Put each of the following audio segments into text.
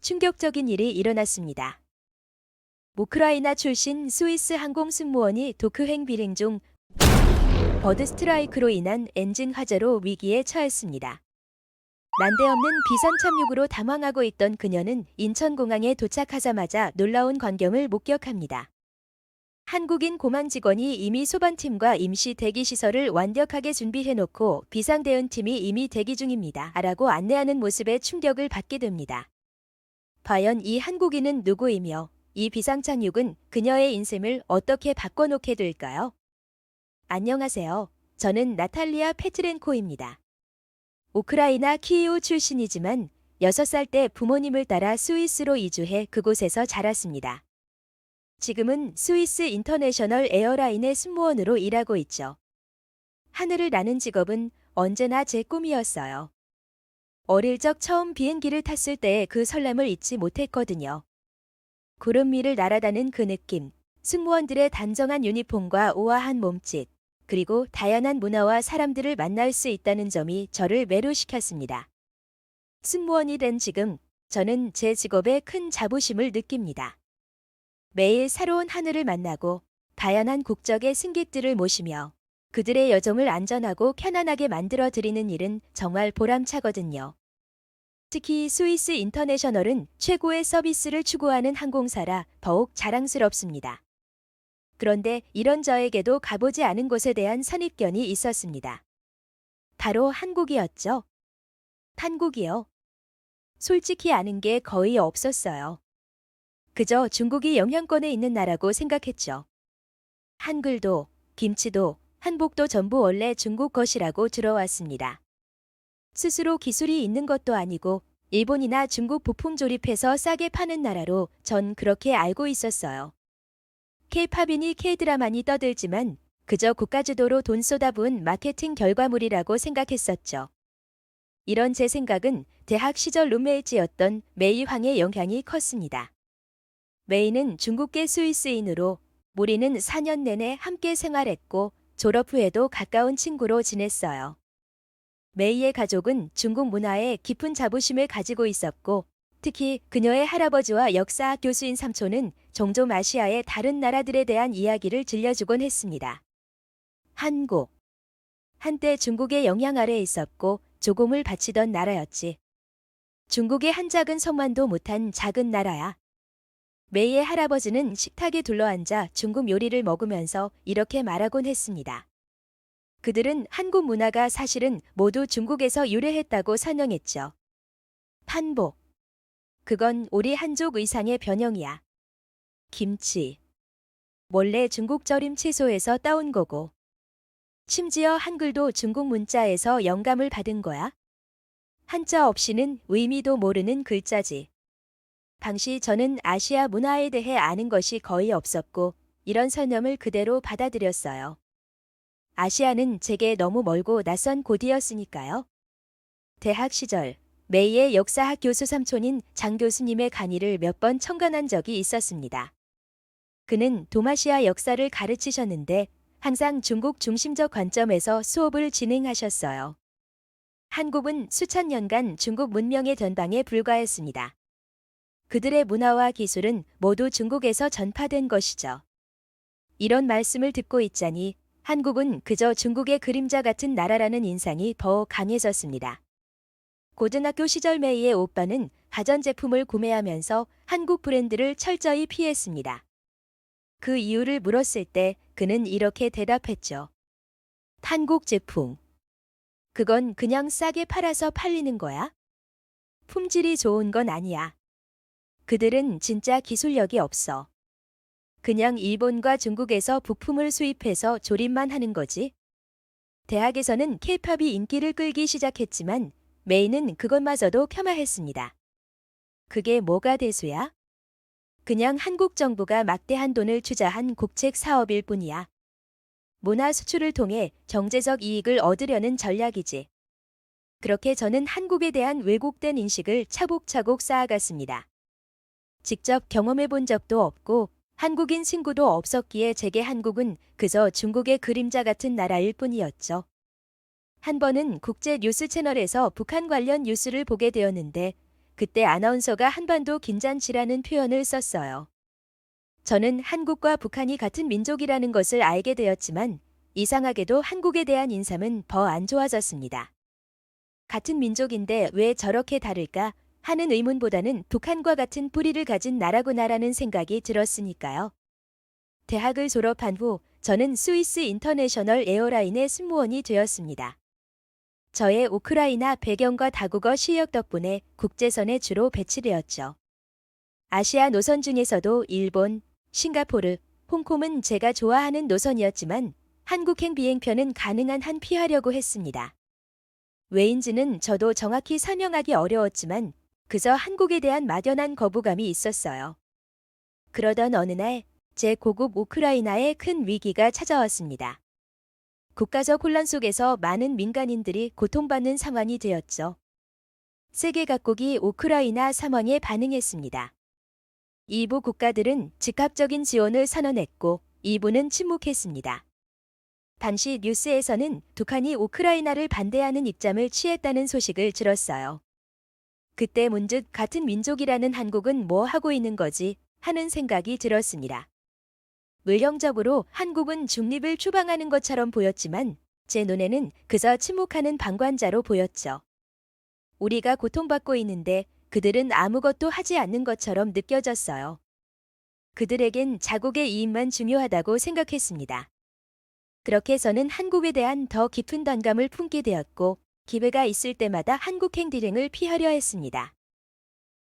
충격적인 일이 일어났습니다. 우크라이나 출신 스위스 항공 승무원이 도쿄행 비행 중 버드 스트라이크로 인한 엔진 화재로 위기에 처했습니다. 난데없는 비상 착륙으로 당황하고 있던 그녀는 인천공항에 도착하자마자 놀라운 광경을 목격합니다. 한국인 공항 직원이 이미 소방팀과 임시 대기시설을 완벽하게 준비해놓고 비상대응팀이 이미 대기 중입니다. 라고 안내하는 모습에 충격을 받게 됩니다. 과연 이 한국인은 누구이며 이 비상착륙은 그녀의 인생을 어떻게 바꿔놓게 될까요? 안녕하세요. 저는 나탈리아 페트렌코입니다. 우크라이나 키이우 출신이지만 6살 때 부모님을 따라 스위스로 이주해 그곳에서 자랐습니다. 지금은 스위스 인터내셔널 에어라인의 승무원으로 일하고 있죠. 하늘을 나는 직업은 언제나 제 꿈이었어요. 어릴 적 처음 비행기를 탔을 때의 그 설렘을 잊지 못했거든요. 구름 위를 날아다는 그 느낌, 승무원들의 단정한 유니폼과 우아한 몸짓, 그리고 다양한 문화와 사람들을 만날 수 있다는 점이 저를 매료시켰습니다. 승무원이 된 지금, 저는 제 직업에 큰 자부심을 느낍니다. 매일 새로운 하늘을 만나고 다양한 국적의 승객들을 모시며 그들의 여정을 안전하고 편안하게 만들어 드리는 일은 정말 보람차거든요. 특히 스위스 인터내셔널은 최고의 서비스를 추구하는 항공사라 더욱 자랑스럽습니다. 그런데 이런 저에게도 가보지 않은 곳에 대한 선입견이 있었습니다. 바로 한국이었죠. 한국이요. 솔직히 아는 게 거의 없었어요. 그저 중국이 영향권에 있는 나라고 생각했죠. 한글도, 김치도, 한복도 전부 원래 중국 것이라고 들어왔습니다. 스스로 기술이 있는 것도 아니고 일본이나 중국 부품 조립해서 싸게 파는 나라로 전 그렇게 알고 있었어요. K-팝이니 K-드라마니 떠들지만 그저 국가주도로 돈 쏟아부은 마케팅 결과물이라고 생각했었죠. 이런 제 생각은 대학 시절 룸메이트였던 메이 황의 영향이 컸습니다. 메이는 중국계 스위스인으로 우리는 4년 내내 함께 생활했고 졸업 후에도 가까운 친구로 지냈어요. 메이의 가족은 중국 문화에 깊은 자부심을 가지고 있었고 특히 그녀의 할아버지와 역사학 교수인 삼촌은 종종 아시아의 다른 나라들에 대한 이야기를 들려주곤 했습니다. 한국. 한때 중국의 영향 아래에 있었고 조공을 바치던 나라였지. 중국의 한 작은 성만도 못한 작은 나라야. 메이의 할아버지는 식탁에 둘러앉아 중국 요리를 먹으면서 이렇게 말하곤 했습니다. 그들은 한국 문화가 사실은 모두 중국에서 유래했다고 설명했죠. 한복. 그건 우리 한족 의상의 변형이야. 김치. 원래 중국 절임 채소에서 따온 거고. 심지어 한글도 중국 문자에서 영감을 받은 거야. 한자 없이는 의미도 모르는 글자지. 당시 저는 아시아 문화에 대해 아는 것이 거의 없었고 이런 설명을 그대로 받아들였어요. 아시아는 제게 너무 멀고 낯선 곳이었으니까요. 대학 시절 메이의 역사학 교수 삼촌인 장 교수님의 강의를 몇 번 청간한 적이 있었습니다. 그는 동아시아 역사를 가르치셨는데 항상 중국 중심적 관점에서 수업을 진행하셨어요. 한국은 수천 년간 중국 문명의 전방에 불과했습니다. 그들의 문화와 기술은 모두 중국에서 전파된 것이죠. 이런 말씀을 듣고 있자니 한국은 그저 중국의 그림자 같은 나라라는 인상이 더 강해졌습니다. 고등학교 시절 메이의 오빠는 가전제품을 구매하면서 한국 브랜드를 철저히 피했습니다. 그 이유를 물었을 때 그는 이렇게 대답했죠. 한국 제품. 그건 그냥 싸게 팔아서 팔리는 거야? 품질이 좋은 건 아니야. 그들은 진짜 기술력이 없어. 그냥 일본과 중국에서 부품을 수입해서 조립만 하는 거지. 대학에서는 K-팝이 인기를 끌기 시작했지만 메이는 그것마저도 폄하했습니다. 그게 뭐가 대수야? 그냥 한국 정부가 막대한 돈을 투자한 국책 사업일 뿐이야. 문화 수출을 통해 경제적 이익을 얻으려는 전략이지. 그렇게 저는 한국에 대한 왜곡된 인식을 차곡차곡 쌓아갔습니다. 직접 경험해 본 적도 없고 한국인 친구도 없었기에 제게 한국은 그저 중국의 그림자 같은 나라일 뿐이었죠. 한 번은 국제 뉴스 채널에서 북한 관련 뉴스를 보게 되었는데 그때 아나운서가 한반도 긴장치라는 표현을 썼어요. 저는 한국과 북한이 같은 민족이라는 것을 알게 되었지만 이상하게도 한국에 대한 인상은 더 안 좋아졌습니다. 같은 민족인데 왜 저렇게 다를까 하는 의문보다는 북한과 같은 뿌리를 가진 나라구나라는 생각이 들었으니까요. 대학을 졸업한 후 저는 스위스 인터내셔널 에어라인의 승무원이 되었습니다. 저의 우크라이나 배경과 다국어 실력 덕분에 국제선에 주로 배치되었죠. 아시아 노선 중에서도 일본, 싱가포르, 홍콩은 제가 좋아하는 노선이었지만 한국행 비행편은 가능한 한 피하려고 했습니다. 왜인지는 저도 정확히 설명하기 어려웠지만 그저 한국에 대한 막연한 거부감이 있었어요. 그러던 어느 날 제 고국 우크라이나에 큰 위기가 찾아왔습니다. 국가적 혼란 속에서 많은 민간인들이 고통받는 상황이 되었죠. 세계 각국이 우크라이나 상황에 반응했습니다. 일부 국가들은 즉각적인 지원을 선언했고 일부는 침묵했습니다. 당시 뉴스에서는 북한이 우크라이나를 반대하는 입장을 취했다는 소식을 들었어요. 그때 문득 같은 민족이라는 한국은 뭐 하고 있는 거지 하는 생각이 들었습니다. 물령적으로 한국은 중립을 추방하는 것처럼 보였지만 제 눈에는 그저 침묵하는 방관자로 보였죠. 우리가 고통받고 있는데 그들은 아무것도 하지 않는 것처럼 느껴졌어요. 그들에겐 자국의 이익만 중요하다고 생각했습니다. 그렇게 저는 한국에 대한 더 깊은 단감을 품게 되었고 기회가 있을 때마다 한국행 비행을 피하려 했습니다.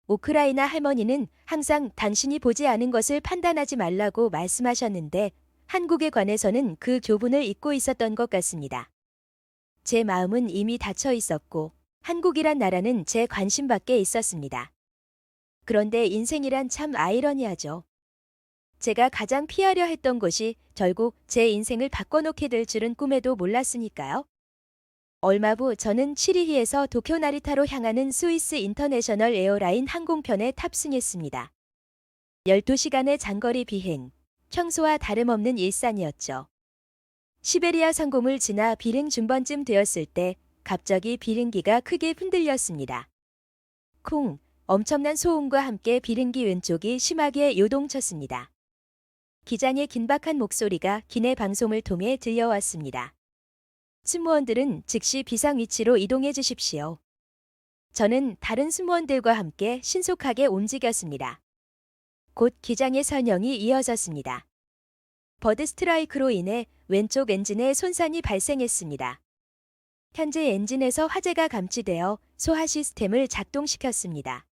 우크라이나 할머니는 항상 당신이 보지 않은 것을 판단하지 말라고 말씀하셨는데 한국에 관해서는 그 교훈을 잊고 있었던 것 같습니다. 제 마음은 이미 닫혀 있었고 한국이란 나라는 제 관심 밖에 있었습니다. 그런데 인생이란 참 아이러니하죠. 제가 가장 피하려 했던 곳이 결국 제 인생을 바꿔놓게 될 줄은 꿈에도 몰랐으니까요. 얼마 후 저는 치리히에서 도쿄 나리타로 향하는 스위스 인터내셔널 에어라인 항공편에 탑승했습니다. 12시간의 장거리 비행, 평소와 다름없는 일상이었죠. 시베리아 상공을 지나 비행 중반쯤 되었을 때 갑자기 비행기가 크게 흔들렸습니다. 쿵! 엄청난 소음과 함께 비행기 왼쪽이 심하게 요동쳤습니다. 기장의 긴박한 목소리가 기내 방송을 통해 들려왔습니다. 승무원들은 즉시 비상 위치로 이동해 주십시오. 저는 다른 승무원들과 함께 신속하게 움직였습니다. 곧 기장의 설명이 이어졌습니다. 버드 스트라이크로 인해 왼쪽 엔진에 손상이 발생했습니다. 현재 엔진에서 화재가 감지되어 소화 시스템을 작동시켰습니다.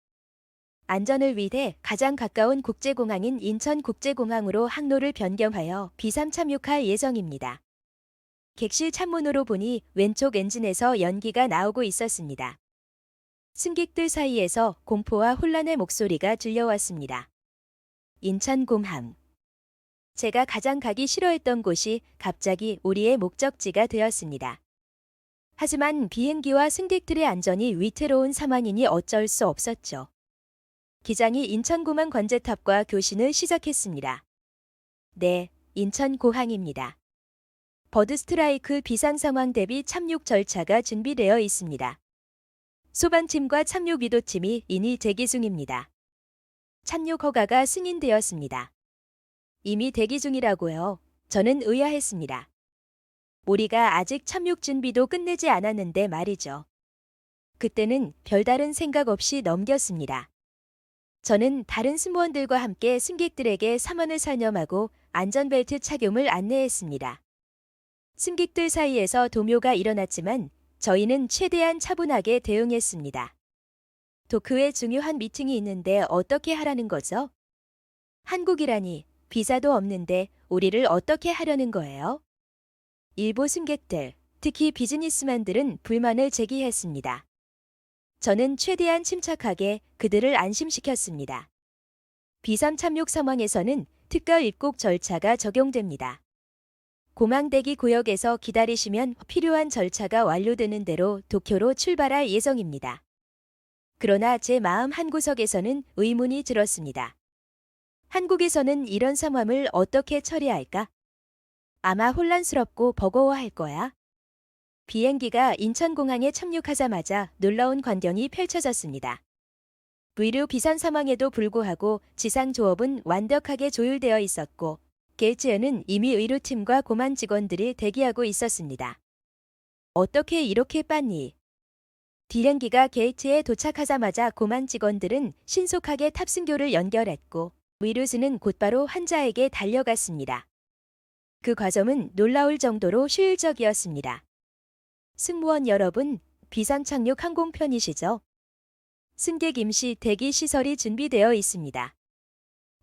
안전을 위해 가장 가까운 국제공항인 인천국제공항으로 항로를 변경하여 비상 착륙할 예정입니다. 객실 창문으로 보니 왼쪽 엔진에서 연기가 나오고 있었습니다. 승객들 사이에서 공포와 혼란의 목소리가 들려왔습니다. 인천공항. 제가 가장 가기 싫어했던 곳이 갑자기 우리의 목적지가 되었습니다. 하지만 비행기와 승객들의 안전이 위태로운 상황이니 어쩔 수 없었죠. 기장이 인천공항 관제탑과 교신을 시작했습니다. 네, 인천공항입니다. 버드 스트라이크 비상 상황 대비 착륙 절차가 준비되어 있습니다. 소방팀과 착륙 유도팀이 이미 대기 중입니다. 착륙 허가가 승인되었습니다. 이미 대기 중이라고요. 저는 의아했습니다. 우리가 아직 착륙 준비도 끝내지 않았는데 말이죠. 그때는 별다른 생각 없이 넘겼습니다. 저는 다른 승무원들과 함께 승객들에게 사면을 설명하고 안전벨트 착용을 안내했습니다. 승객들 사이에서 동요가 일어났지만 저희는 최대한 차분하게 대응했습니다. 도쿄에 중요한 미팅이 있는데 어떻게 하라는 거죠? 한국이라니 비자도 없는데 우리를 어떻게 하려는 거예요? 일부 승객들, 특히 비즈니스맨들은 불만을 제기했습니다. 저는 최대한 침착하게 그들을 안심시켰습니다. 비상 착륙 상황에서는 특별 입국 절차가 적용됩니다. 공항 대기 구역에서 기다리시면 필요한 절차가 완료되는 대로 도쿄로 출발할 예정입니다. 그러나 제 마음 한구석에서는 의문이 들었습니다. 한국에서는 이런 상황을 어떻게 처리할까? 아마 혼란스럽고 버거워할 거야. 비행기가 인천공항에 착륙하자마자 놀라운 광경이 펼쳐졌습니다. 의료 비상 상황에도 불구하고 지상 조업은 완벽하게 조율되어 있었고 게이츠에는 이미 의료팀과 고만 직원들이 대기하고 있었습니다. 어떻게 이렇게 빨리? 비행기가 게이트에 도착하자마자 고만 직원들은 신속하게 탑승교를 연결했고 의료진은 곧바로 환자에게 달려갔습니다. 그 과정은 놀라울 정도로 효율적이었습니다. 승무원 여러분, 비상 착륙 항공편이시죠? 승객 임시 대기 시설이 준비되어 있습니다.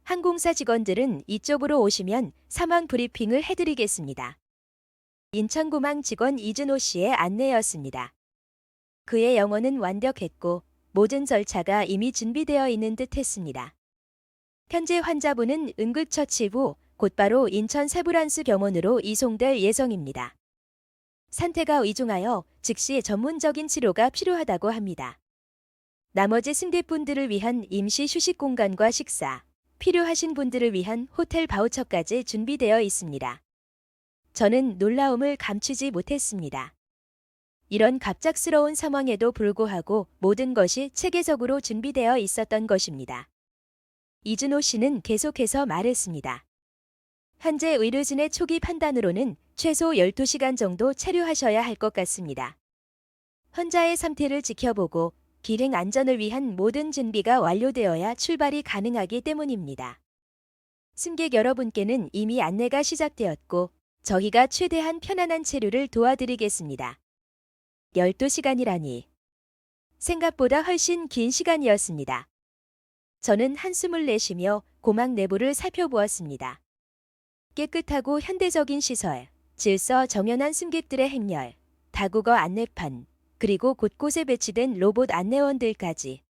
항공사 직원들은 이쪽으로 오시면 상황 브리핑을 해드리겠습니다. 인천공항 직원 이준호 씨의 안내였습니다. 그의 영어는 완벽했고 모든 절차가 이미 준비되어 있는 듯 했습니다. 현재 환자분은 응급처치 후 곧바로 인천 세브란스 병원으로 이송될 예정입니다. 상태가 위중하여 즉시 전문적인 치료가 필요하다고 합니다. 나머지 승객분들을 위한 임시 휴식 공간과 식사, 필요하신 분들을 위한 호텔 바우처까지 준비되어 있습니다. 저는 놀라움을 감추지 못했습니다. 이런 갑작스러운 상황에도 불구하고 모든 것이 체계적으로 준비되어 있었던 것입니다. 이준호 씨는 계속해서 말했습니다. 현재 의료진의 초기 판단으로는 최소 12시간 정도 체류하셔야 할 것 같습니다. 환자의 상태를 지켜보고 기행 안전을 위한 모든 준비가 완료되어야 출발이 가능하기 때문입니다. 승객 여러분께는 이미 안내가 시작되었고 저희가 최대한 편안한 체류를 도와드리겠습니다. 12시간이라니. 생각보다 훨씬 긴 시간이었습니다. 저는 한숨을 내쉬며 공항 내부를 살펴보았습니다. 깨끗하고 현대적인 시설, 질서 정연한 승객들의 행렬, 다국어 안내판, 그리고 곳곳에 배치된 로봇 안내원들까지.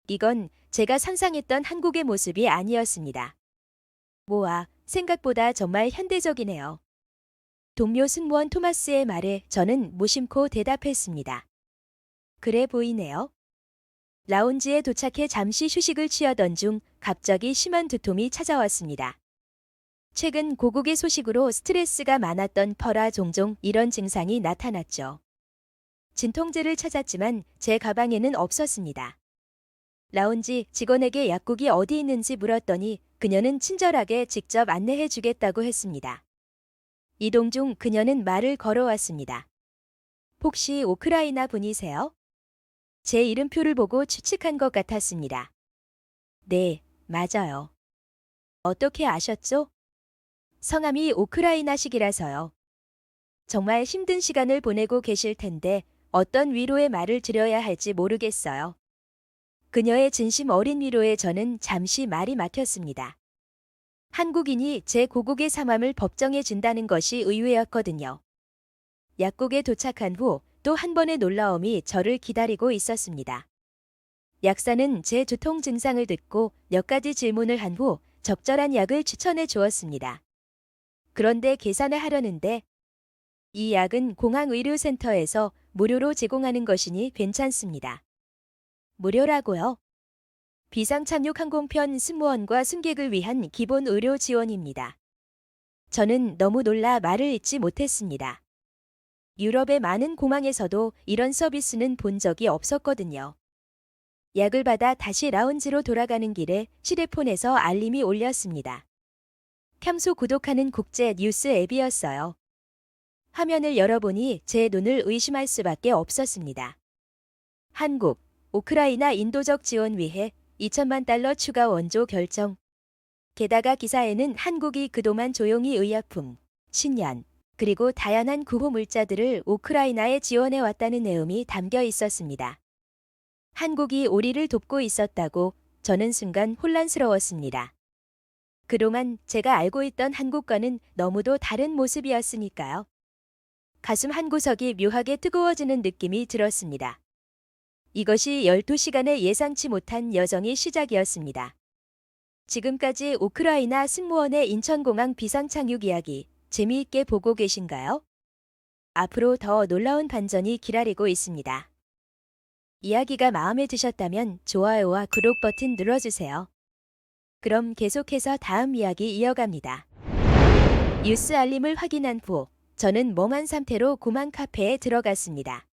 이건 제가 상상했던 한국의 모습이 아니었습니다. 모아, 생각보다 정말 현대적이네요. 동료 승무원 토마스의 말에 저는 무심코 대답했습니다. 그래 보이네요. 라운지에 도착해 잠시 휴식을 취하던 중 갑자기 심한 두통이 찾아왔습니다. 최근 고국의 소식으로 스트레스가 많았던 터라 종종 이런 증상이 나타났죠. 진통제를 찾았지만 제 가방에는 없었습니다. 라운지 직원에게 약국이 어디 있는지 물었더니 그녀는 친절하게 직접 안내해 주겠다고 했습니다. 이동 중 그녀는 말을 걸어왔습니다. 혹시 우크라이나 분이세요? 제 이름표를 보고 추측한 것 같았습니다. 네, 맞아요. 어떻게 아셨죠? 성함이 우크라이나식이라서요. 정말 힘든 시간을 보내고 계실 텐데 어떤 위로의 말을 드려야 할지 모르겠어요. 그녀의 진심 어린 위로에 저는 잠시 말이 막혔습니다. 한국인이 제 고국의 상함을 법정해 준다는 것이 의외였거든요. 약국에 도착한 후 또 한 번의 놀라움이 저를 기다리고 있었습니다. 약사는 제 두통 증상을 듣고 몇 가지 질문을 한 후 적절한 약을 추천해 주었습니다. 그런데 계산을 하려는데 이 약은 공항의료센터에서 무료로 제공하는 것이니 괜찮습니다. 무료라고요? 비상착륙 항공편 승무원과 승객을 위한 기본 의료 지원입니다. 저는 너무 놀라 말을 잇지 못했습니다. 유럽의 많은 공항에서도 이런 서비스는 본 적이 없었거든요. 약을 받아 다시 라운지로 돌아가는 길에 휴대폰에서 알림이 울렸습니다. 평소 구독하는 국제 뉴스 앱이었어요. 화면을 열어보니 제 눈을 의심할 수밖에 없었습니다. 한국, 우크라이나 인도적 지원 위해 2천만 달러 추가 원조 결정. 게다가 기사에는 한국이 그동안 조용히 의약품, 식량, 그리고 다양한 구호 물자들을 우크라이나에 지원해 왔다는 내용이 담겨 있었습니다. 한국이 우리를 돕고 있었다고 저는 순간 혼란스러웠습니다. 그동안 제가 알고 있던 한국과는 너무도 다른 모습이었으니까요. 가슴 한구석이 묘하게 뜨거워지는 느낌이 들었습니다. 이것이 12시간의 예상치 못한 여정의 시작이었습니다. 지금까지 우크라이나 승무원의 인천공항 비상착륙 이야기 재미있게 보고 계신가요? 앞으로 더 놀라운 반전이 기다리고 있습니다. 이야기가 마음에 드셨다면 좋아요와 구독 버튼 눌러주세요. 그럼 계속해서 다음 이야기 이어갑니다. 뉴스 알림을 확인한 후 저는 멍한 상태로 공항 카페에 들어갔습니다.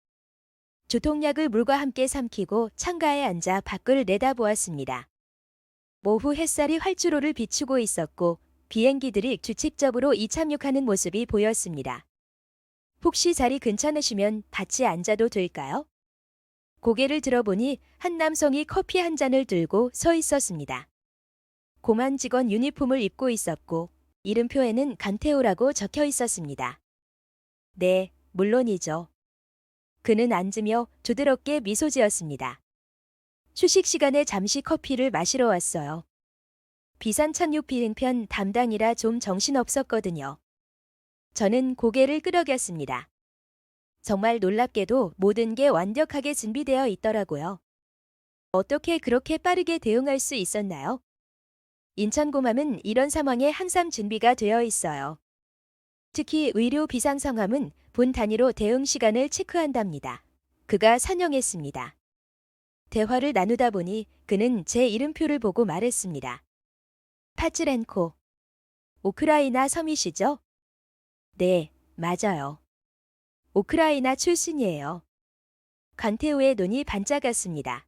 조통약을 물과 함께 삼키고 창가에 앉아 밖을 내다보았습니다. 오후 햇살이 활주로를 비추고 있었고 비행기들이 규칙적으로 이착륙하는 모습이 보였습니다. 혹시 자리 괜찮으시면 같이 앉아도 될까요? 고개를 들어보니 한 남성이 커피 한 잔을 들고 서 있었습니다. 공안 직원 유니폼을 입고 있었고 이름표에는 강태호라고 적혀 있었습니다. 네, 물론이죠. 그는 앉으며 조드럽게 미소 지었습니다. 휴식 시간에 잠시 커피를 마시러 왔어요. 비산 착륙 비행편 담당이라 좀 정신없었거든요. 저는 고개를 끄덕였습니다. 정말 놀랍게도 모든 게 완벽하게 준비되어 있더라고요. 어떻게 그렇게 빠르게 대응할 수 있었나요? 인천공항은 이런 상황에 항상 준비가 되어 있어요. 특히 의료 비상 상황은 분 단위로 대응 시간을 체크한답니다. 그가 설명했습니다. 대화를 나누다 보니 그는 제 이름표를 보고 말했습니다. 파츠렌코. 우크라이나 섬이시죠? 네, 맞아요. 우크라이나 출신이에요. 강태우의 눈이 반짝였습니다.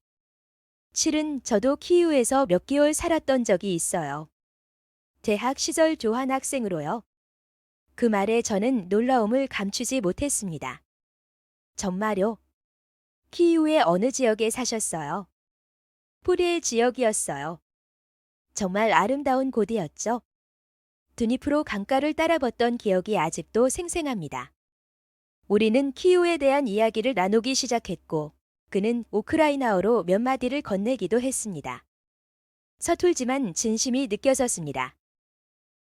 실은 저도 키이우에서 몇 개월 살았던 적이 있어요. 대학 시절 교환학생으로요. 그 말에 저는 놀라움을 감추지 못했습니다. 정말요? 키이우의 어느 지역에 사셨어요? 포리의 지역이었어요. 정말 아름다운 곳이었죠. 드니프로 강가를 따라 걷던 기억이 아직도 생생합니다. 우리는 키이우에 대한 이야기를 나누기 시작했고 그는 우크라이나어로 몇 마디를 건네기도 했습니다. 서툴지만 진심이 느껴졌습니다.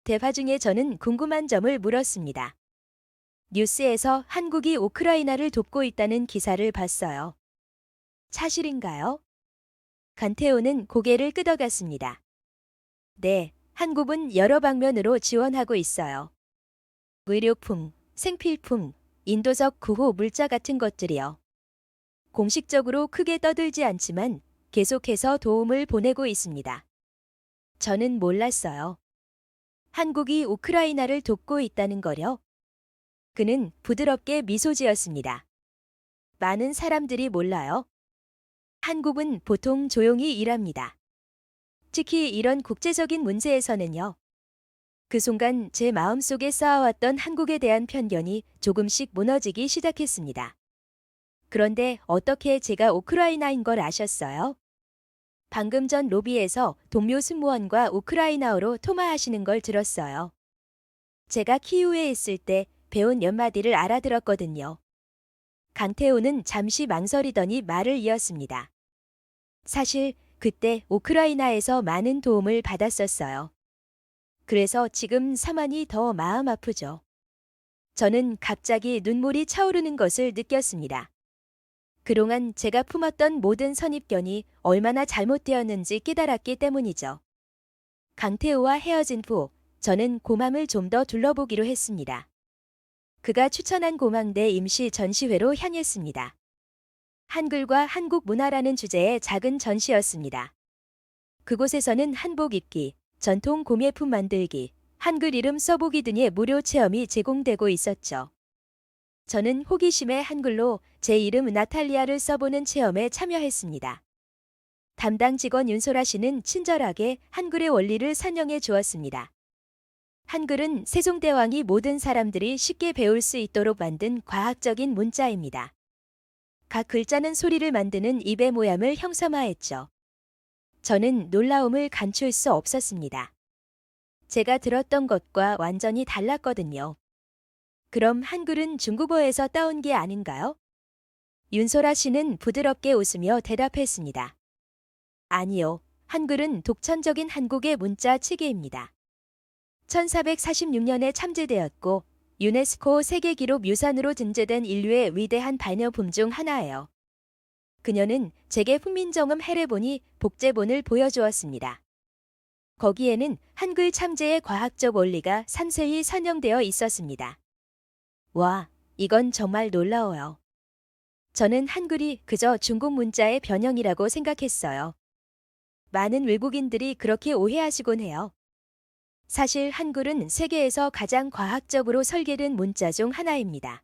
대화 중에 저는 궁금한 점을 물었습니다. 뉴스에서 한국이 우크라이나를 돕고 있다는 기사를 봤어요. 사실인가요? 강태호는 고개를 끄덕였습니다. 네, 한국은 여러 방면으로 지원하고 있어요. 의료품, 생필품, 인도적 구호 물자 같은 것들이요. 공식적으로 크게 떠들지 않지만 계속해서 도움을 보내고 있습니다. 저는 몰랐어요. 한국이 우크라이나를 돕고 있다는 거요? 그는 부드럽게 미소 지었습니다. 많은 사람들이 몰라요. 한국은 보통 조용히 일합니다. 특히 이런 국제적인 문제에서는요. 그 순간 제 마음속에 쌓아왔던 한국에 대한 편견이 조금씩 무너지기 시작했습니다. 그런데 어떻게 제가 우크라이나인 걸 아셨어요? 방금 전 로비에서 동료 승무원과 우크라이나어로 통화하시는 걸 들었어요. 제가 키이우에 있을 때 배운 몇 마디를 알아들었거든요. 강태호는 잠시 망설이더니 말을 이었습니다. 사실 그때 우크라이나에서 많은 도움을 받았었어요. 그래서 지금 사만이 더 마음 아프죠. 저는 갑자기 눈물이 차오르는 것을 느꼈습니다. 그동안 제가 품었던 모든 선입견이 얼마나 잘못되었는지 깨달았기 때문이죠. 강태우와 헤어진 후 저는 곰함을 좀 더 둘러보기로 했습니다. 그가 추천한 곰함 내 임시 전시회로 향했습니다. 한글과 한국 문화라는 주제의 작은 전시였습니다. 그곳에서는 한복 입기, 전통 공예품 만들기, 한글 이름 써보기 등의 무료 체험이 제공되고 있었죠. 저는 호기심에 한글로 제 이름 나탈리아를 써보는 체험에 참여했습니다. 담당 직원 윤소라 씨는 친절하게 한글의 원리를 설명해 주었습니다. 한글은 세종대왕이 모든 사람들이 쉽게 배울 수 있도록 만든 과학적인 문자입니다. 각 글자는 소리를 만드는 입의 모양을 형상화했죠. 저는 놀라움을 감출 수 없었습니다. 제가 들었던 것과 완전히 달랐거든요. 그럼 한글은 중국어에서 따온 게 아닌가요? 윤소라 씨는 부드럽게 웃으며 대답했습니다. 아니요. 한글은 독창적인 한국의 문자 체계입니다. 1446년에 참제되었고 유네스코 세계기록 유산으로 등재된 인류의 위대한 발명품 중 하나예요. 그녀는 제게 훈민정음 해례본이 복제본을 보여주었습니다. 거기에는 한글 참제의 과학적 원리가 상세히 설명되어 있었습니다. 와, 이건 정말 놀라워요. 저는 한글이 그저 중국 문자의 변형이라고 생각했어요. 많은 외국인들이 그렇게 오해하시곤 해요. 사실 한글은 세계에서 가장 과학적으로 설계된 문자 중 하나입니다.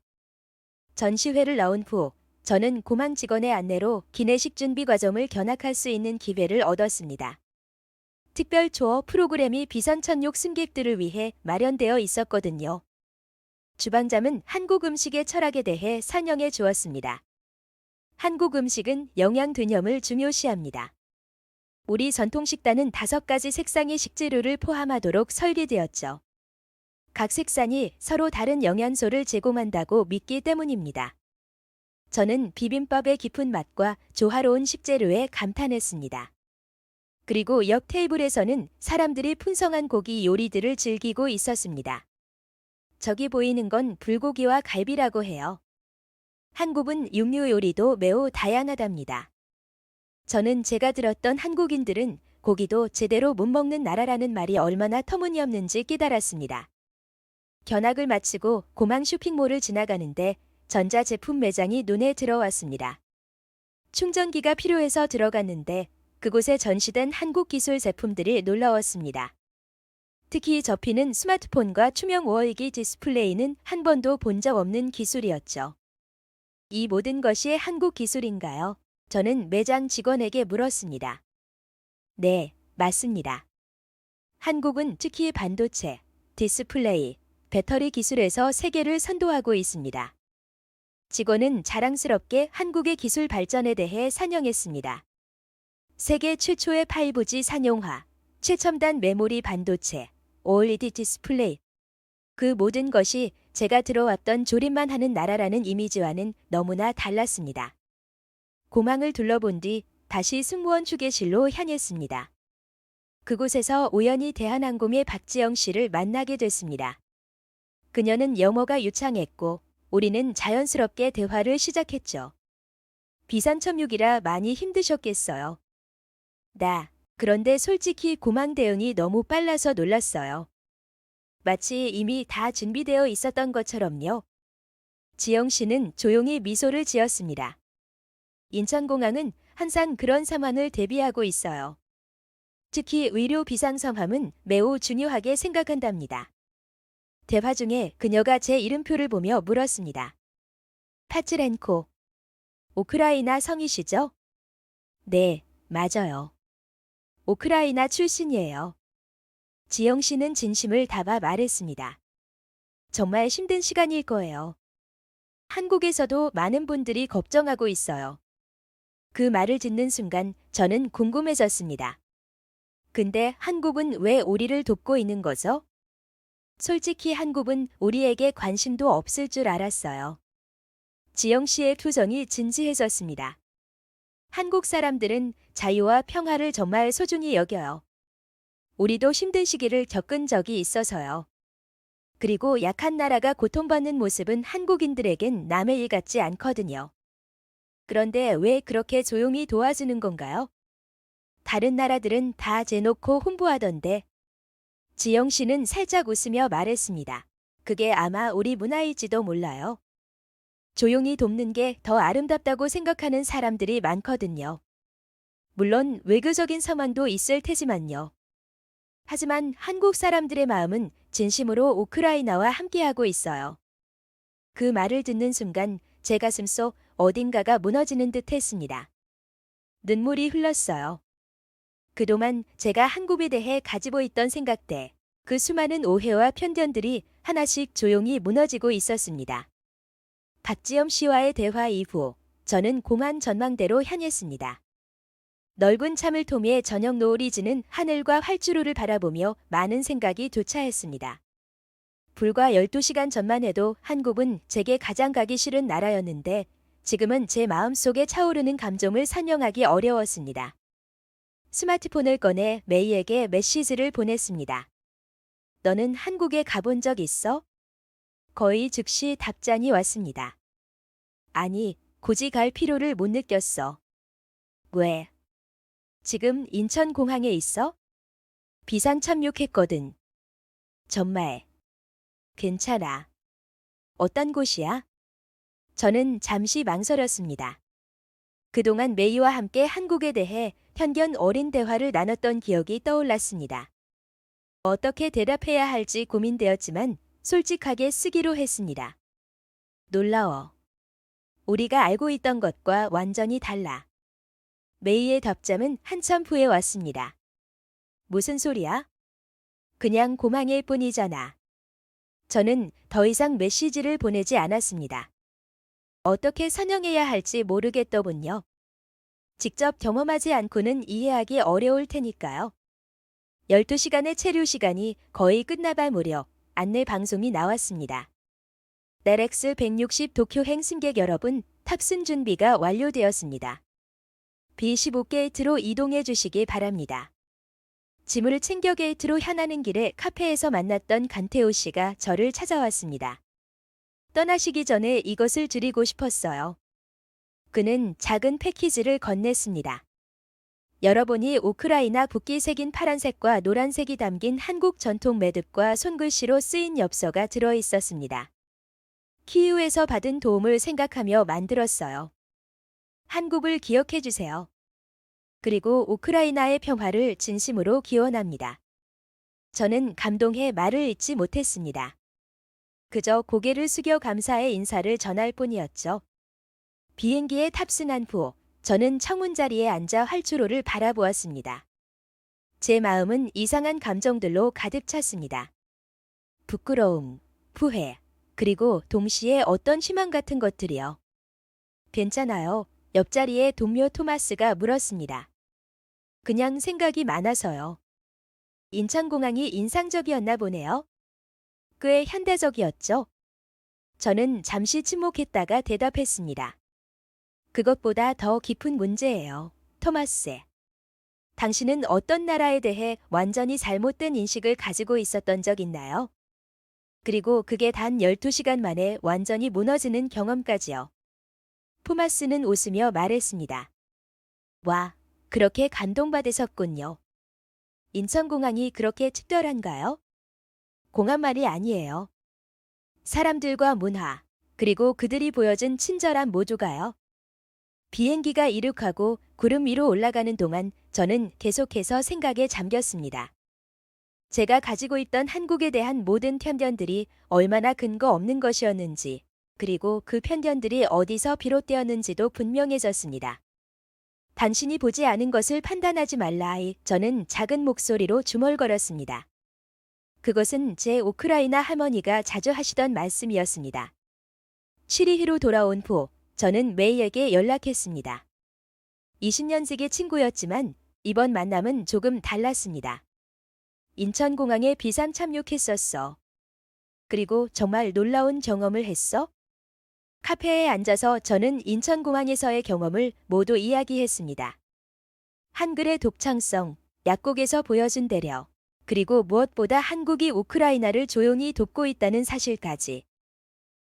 전시회를 나온 후 저는 공항 직원의 안내로 기내식 준비 과정을 견학할 수 있는 기회를 얻었습니다. 특별 투어 프로그램이 비선천욕 승객들을 위해 마련되어 있었거든요. 주방장은 한국 음식의 철학에 대해 설명해 주었습니다. 한국 음식은 영양균형을 중요시합니다. 우리 전통 식단은 5가지 색상의 식재료를 포함하도록 설계되었죠. 각 색상이 서로 다른 영양소를 제공한다고 믿기 때문입니다. 저는 비빔밥의 깊은 맛과 조화로운 식재료에 감탄했습니다. 그리고 옆 테이블에서는 사람들이 풍성한 고기 요리들을 즐기고 있었습니다. 저기 보이는 건 불고기와 갈비라고 해요. 한국은 육류 요리도 매우 다양하답니다. 저는 제가 들었던 한국인들은 고기도 제대로 못 먹는 나라라는 말이 얼마나 터무니없는지 깨달았습니다. 견학을 마치고 공항 쇼핑몰을 지나가는데 전자제품 매장이 눈에 들어왔습니다. 충전기가 필요해서 들어갔는데 그곳에 전시된 한국 기술 제품들이 놀라웠습니다. 특히 접히는 스마트폰과 투명 OLED 디스플레이는 한 번도 본 적 없는 기술이었죠. 이 모든 것이 한국 기술인가요? 저는 매장 직원에게 물었습니다. 네, 맞습니다. 한국은 특히 반도체, 디스플레이, 배터리 기술에서 세계를 선도하고 있습니다. 직원은 자랑스럽게 한국의 기술 발전에 대해 설명했습니다. 세계 최초의 5G 상용화, 최첨단 메모리 반도체, OLED 디스플레이. 그 모든 것이 제가 들어왔던 조립만 하는 나라라는 이미지와는 너무나 달랐습니다. 공항을 둘러본 뒤 다시 승무원 휴게실로 향했습니다. 그곳에서 우연히 대한항공의 박지영 씨를 만나게 됐습니다. 그녀는 영어가 유창했고 우리는 자연스럽게 대화를 시작했죠. 비상첨육이라 많이 힘드셨겠어요. 그런데 솔직히 공항 대응이 너무 빨라서 놀랐어요. 마치 이미 다 준비되어 있었던 것처럼요. 지영 씨는 조용히 미소를 지었습니다. 인천공항은 항상 그런 상황을 대비하고 있어요. 특히 의료 비상상황은 매우 중요하게 생각한답니다. 대화 중에 그녀가 제 이름표를 보며 물었습니다. 파츠렌코. 우크라이나 성이시죠? 네, 맞아요. 우크라이나 출신이에요. 지영 씨는 진심을 담아 말했습니다. 정말 힘든 시간일 거예요. 한국에서도 많은 분들이 걱정하고 있어요. 그 말을 듣는 순간 저는 궁금해졌습니다. 근데 한국은 왜 우리를 돕고 있는 거죠? 솔직히 한국은 우리에게 관심도 없을 줄 알았어요. 지영 씨의 표정이 진지해졌습니다. 한국 사람들은 자유와 평화를 정말 소중히 여겨요. 우리도 힘든 시기를 겪은 적이 있어서요. 그리고 약한 나라가 고통받는 모습은 한국인들에겐 남의 일 같지 않거든요. 그런데 왜 그렇게 조용히 도와주는 건가요? 다른 나라들은 다 재놓고 홍보하던데. 지영 씨는 살짝 웃으며 말했습니다. 그게 아마 우리 문화일지도 몰라요. 조용히 돕는 게 더 아름답다고 생각하는 사람들이 많거든요. 물론 외교적인 상황도 있을 테지만요. 하지만 한국 사람들의 마음은 진심으로 우크라이나와 함께하고 있어요. 그 말을 듣는 순간 제 가슴속 어딘가가 무너지는 듯 했습니다. 눈물이 흘렀어요. 그동안 제가 한국에 대해 가지고 있던 생각들, 그 수많은 오해와 편견들이 하나씩 조용히 무너지고 있었습니다. 박지영 씨와의 대화 이후 저는 공항 전망대로 향했습니다. 넓은 참을 통해 저녁 노을이 지는 하늘과 활주로를 바라보며 많은 생각이 교차했습니다. 불과 12시간 전만 해도 한국은 제게 가장 가기 싫은 나라였는데 지금은 제 마음속에 차오르는 감정을 설명하기 어려웠습니다. 스마트폰을 꺼내 메이에게 메시지를 보냈습니다. 너는 한국에 가본 적 있어? 거의 즉시 답장이 왔습니다. 아니, 굳이 갈 필요를 못 느꼈어. 왜? 지금 인천공항에 있어? 비상 착륙했거든. 정말. 괜찮아. 어떤 곳이야? 저는 잠시 망설였습니다. 그동안 메이와 함께 한국에 대해 편견 어린 대화를 나눴던 기억이 떠올랐습니다. 어떻게 대답해야 할지 고민되었지만 솔직하게 쓰기로 했습니다. 놀라워. 우리가 알고 있던 것과 완전히 달라. 메이의 답장은 한참 후에 왔습니다. 무슨 소리야? 그냥 고망일 뿐이잖아. 저는 더 이상 메시지를 보내지 않았습니다. 어떻게 선영해야 할지 모르겠더군요. 직접 경험하지 않고는 이해하기 어려울 테니까요. 12시간의 체류 시간이 거의 끝나갈 무렵 안내 방송이 나왔습니다. LX 160 도쿄행 승객 여러분, 탑승 준비가 완료되었습니다. B15 게이트로 이동해 주시기 바랍니다. 짐을 챙겨 게이트로 향하는 길에 카페에서 만났던 간태호 씨가 저를 찾아왔습니다. 떠나시기 전에 이것을 드리고 싶었어요. 그는 작은 패키지를 건넸습니다. 열어보니 우크라이나 국기 새긴 파란색과 노란색이 담긴 한국 전통 매듭과 손글씨로 쓰인 엽서가 들어 있었습니다. 키이우에서 받은 도움을 생각하며 만들었어요. 한국을 기억해 주세요. 그리고 우크라이나의 평화를 진심으로 기원합니다. 저는 감동해 말을 잇지 못했습니다. 그저 고개를 숙여 감사의 인사를 전할 뿐이었죠. 비행기에 탑승한 후 저는 창문 자리에 앉아 활주로를 바라보았습니다. 제 마음은 이상한 감정들로 가득 찼습니다. 부끄러움, 후회, 그리고 동시에 어떤 희망 같은 것들이요. 괜찮아요. 옆자리에 동료 토마스가 물었습니다. 그냥 생각이 많아서요. 인천공항이 인상적이었나 보네요. 꽤 현대적이었죠? 저는 잠시 침묵했다가 대답했습니다. 그것보다 더 깊은 문제예요, 토마스. 당신은 어떤 나라에 대해 완전히 잘못된 인식을 가지고 있었던 적 있나요? 그리고 그게 단 12시간 만에 완전히 무너지는 경험까지요. 토마스는 웃으며 말했습니다. 와, 그렇게 감동받으셨군요. 인천공항이 그렇게 특별한가요? 공항만이 아니에요. 사람들과 문화, 그리고 그들이 보여준 친절함 모두가요. 비행기가 이륙하고 구름 위로 올라가는 동안 저는 계속해서 생각에 잠겼습니다. 제가 가지고 있던 한국에 대한 모든 편견들이 얼마나 근거 없는 것이었는지, 그리고 그 편견들이 어디서 비롯되었는지도 분명해졌습니다. 당신이 보지 않은 것을 판단하지 말라. 저는 작은 목소리로 중얼거렸습니다. 그것은 제 우크라이나 할머니가 자주 하시던 말씀이었습니다. 7일 후 돌아온 후 저는 메이에게 연락했습니다. 20년지기 친구였지만 이번 만남은 조금 달랐습니다. 인천공항에 비상 착륙했었어. 그리고 정말 놀라운 경험을 했어? 카페에 앉아서 저는 인천공항에서의 경험을 모두 이야기했습니다. 한글의 독창성, 약국에서 보여준 배려, 그리고 무엇보다 한국이 우크라이나를 조용히 돕고 있다는 사실까지.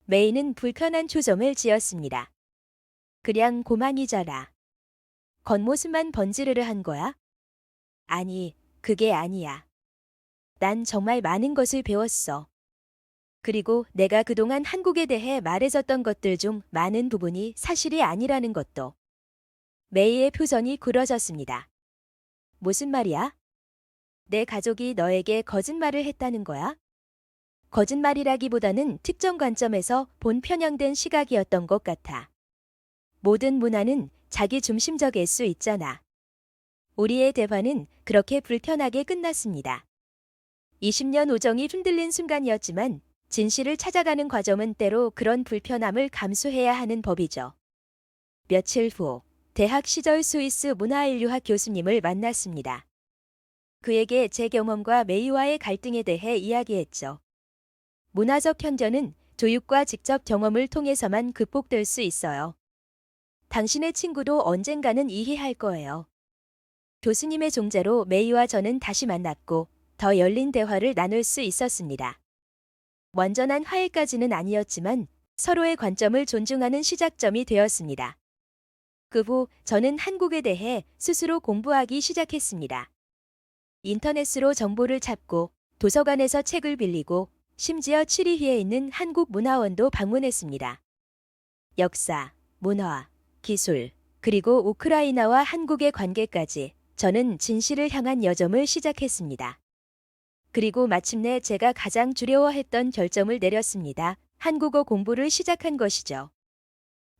메이는 불편한 초점을 지었습니다. 그냥 고만이잖아. 겉모습만 번지르르 한 거야? 아니, 그게 아니야. 난 정말 많은 것을 배웠어. 그리고 내가 그동안 한국에 대해 말해줬던 것들 중 많은 부분이 사실이 아니라는 것도. 메이의 표정이 굳어졌습니다. 무슨 말이야? 내 가족이 너에게 거짓말을 했다는 거야? 거짓말이라기보다는 특정 관점에서 본 편향된 시각이었던 것 같아. 모든 문화는 자기 중심적일 수 있잖아. 우리의 대화는 그렇게 불편하게 끝났습니다. 20년 우정이 흔들린 순간이었지만 진실을 찾아가는 과정은 때로 그런 불편함을 감수해야 하는 법이죠. 며칠 후 대학 시절 스위스 문화인류학 교수님을 만났습니다. 그에게 제 경험과 메이와의 갈등에 대해 이야기했죠. 문화적 편견은 교육과 직접 경험을 통해서만 극복될 수 있어요. 당신의 친구도 언젠가는 이해할 거예요. 교수님의 종제로 메이와 저는 다시 만났고 더 열린 대화를 나눌 수 있었습니다. 완전한 화해까지는 아니었지만 서로의 관점을 존중하는 시작점이 되었습니다. 그 후 저는 한국에 대해 스스로 공부하기 시작했습니다. 인터넷으로 정보를 찾고 도서관에서 책을 빌리고 심지어 취리히에 있는 한국문화원도 방문했습니다. 역사, 문화, 기술, 그리고 우크라이나와 한국의 관계까지 저는 진실을 향한 여정을 시작했습니다. 그리고 마침내 제가 가장 두려워했던 결정을 내렸습니다. 한국어 공부를 시작한 것이죠.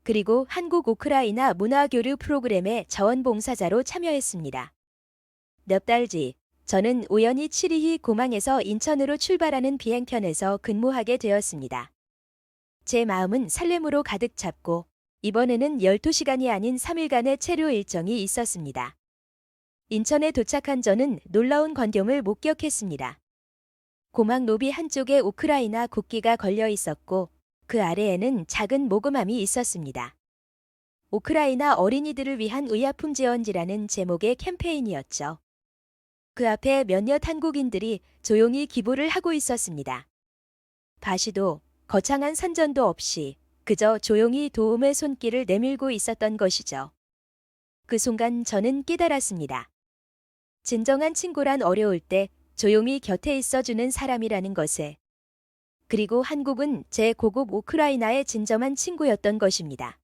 그리고 한국 우크라이나 문화교류 프로그램의 자원봉사자로 참여했습니다. 몇 달 뒤, 저는 우연히 치리히 공항에서 인천으로 출발하는 비행편에서 근무하게 되었습니다. 제 마음은 설렘으로 가득 찼고, 이번에는 12시간이 아닌 3일간의 체류 일정이 있었습니다. 인천에 도착한 저는 놀라운 광경을 목격했습니다. 공항 로비 한쪽에 우크라이나 국기가 걸려 있었고, 그 아래에는 작은 모금함이 있었습니다. 우크라이나 어린이들을 위한 의약품 지원지라는 제목의 캠페인이었죠. 그 앞에 몇몇 한국인들이 조용히 기부를 하고 있었습니다. 바시도 거창한 선전도 없이 그저 조용히 도움의 손길을 내밀고 있었던 것이죠. 그 순간 저는 깨달았습니다. 진정한 친구란 어려울 때 조용히 곁에 있어주는 사람이라는 것에. 그리고 한국은 제 고국 우크라이나의 진정한 친구였던 것입니다.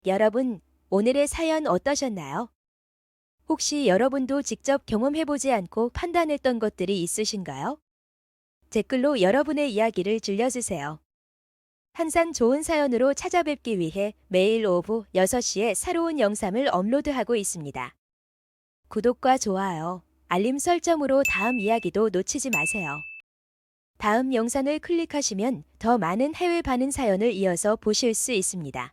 여러분, 오늘의 사연 어떠셨나요? 혹시 여러분도 직접 경험해보지 않고 판단했던 것들이 있으신가요? 댓글로 여러분의 이야기를 들려주세요. 항상 좋은 사연으로 찾아뵙기 위해 매일 오후 6시에 새로운 영상을 업로드하고 있습니다. 구독과 좋아요, 알림 설정으로 다음 이야기도 놓치지 마세요. 다음 영상을 클릭하시면 더 많은 해외 반응 사연을 이어서 보실 수 있습니다.